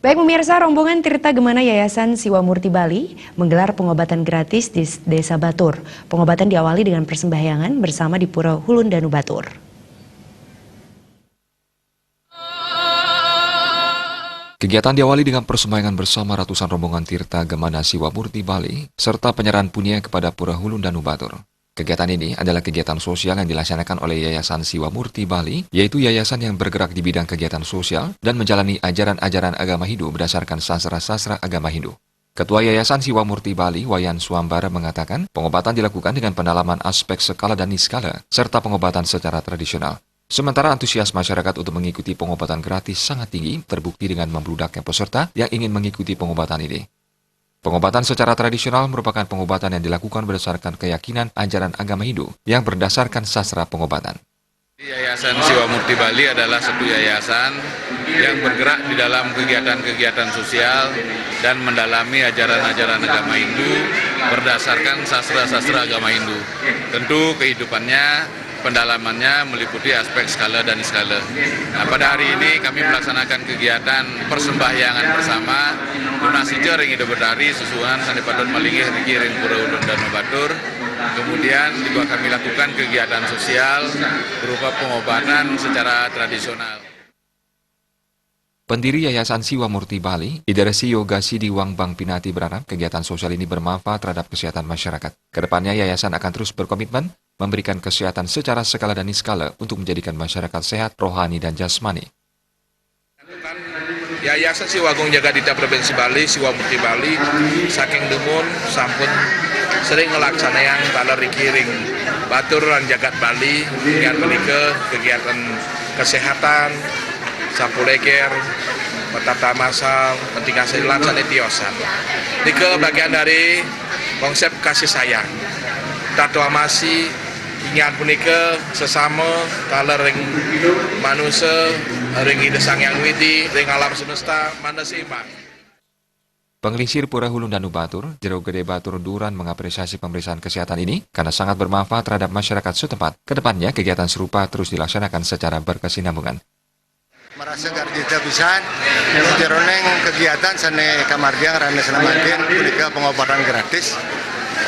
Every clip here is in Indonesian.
Baik pemirsa, rombongan Tirta Gemana Yayasan Siwa Murti Bali menggelar pengobatan gratis di Desa Batur. Pengobatan diawali dengan persembahyangan bersama di Pura Hulun Danu Batur. Kegiatan diawali dengan persembahyangan bersama ratusan rombongan Tirta Gemana Siwa Murti Bali serta penyerahan punya kepada Pura Hulun Danu Batur. Kegiatan ini adalah kegiatan sosial yang dilaksanakan oleh Yayasan Siwa Murti Bali, yaitu yayasan yang bergerak di bidang kegiatan sosial dan menjalani ajaran-ajaran agama Hindu berdasarkan sastra-sastra agama Hindu. Ketua Yayasan Siwa Murti Bali, Wayan Swambara, mengatakan pengobatan dilakukan dengan pendalaman aspek skala dan niskala, serta pengobatan secara tradisional. Sementara antusias masyarakat untuk mengikuti pengobatan gratis sangat tinggi, terbukti dengan membludaknya peserta yang ingin mengikuti pengobatan ini. Pengobatan secara tradisional merupakan pengobatan yang dilakukan berdasarkan keyakinan ajaran agama Hindu yang berdasarkan sastra pengobatan. Yayasan Siwa Murti Bali adalah satu yayasan yang bergerak di dalam kegiatan-kegiatan sosial dan mendalami ajaran-ajaran agama Hindu berdasarkan sastra-sastra agama Hindu. Tentu kehidupannya, pendalamannya meliputi aspek skala dan niskala. Nah, pada hari ini kami melaksanakan kegiatan persembahyangan bersama donasi jering ide berdari susunan Sandipadon Malingih Riki Ring Pura Hulun Danu Batur. Kemudian juga kami lakukan kegiatan sosial berupa pengobatan secara tradisional. Pendiri Yayasan Siwa Murti Bali, Idaresi Yoga Sidi Wangbang Pinati berharap kegiatan sosial ini bermanfaat terhadap kesehatan masyarakat. Kedepannya yayasan akan terus berkomitmen memberikan kesehatan secara skala dan niskala untuk menjadikan masyarakat sehat, rohani, dan jasmani. Yayasan Siwa Agung Jagadita Provinsi Bali, Siwa Murti Bali, saking demun sampun sering ngelaksanakan taler rikiring batur lan jagat Bali dengan menika kegiatan kesehatan, sapu leker, petata masal, penting kasih lansan etiosan. Nika bagian dari konsep kasih sayang. Tato amasi ingat punika sesama taler ring manusia ring ide sang yang widi ring alam semesta mana seimbang. Pengelisir Pura Hulun Danu Batur, Jero Gede Batur Duran mengapresiasi pemeriksaan kesehatan ini karena sangat bermanfaat terhadap masyarakat setempat. Kedepannya kegiatan serupa terus dilaksanakan secara berkesinambungan. Merasa garjita pisan, jeroneng kegiatan sane kamardiang rane selamadin punika pengobatan gratis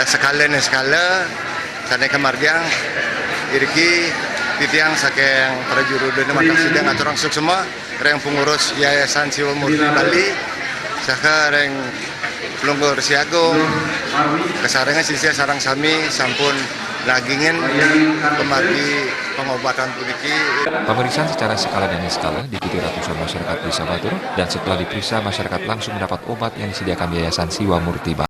sekalian skala sane kamardiang iriki titiang saking prajurudeun mata sidang aturang suksema reng pengurus Yayasan Siwa Murti Bali saka reng pelunggur siagung kesarengan sisia sarang sami sampun lagingin pemargi pengobatan puniki. Pemeriksaan secara skala dan niskala diikuti ratusan masyarakat Desa Batur dan setelah diperiksa masyarakat langsung mendapat obat yang disediakan Yayasan Siwa Murti Bali.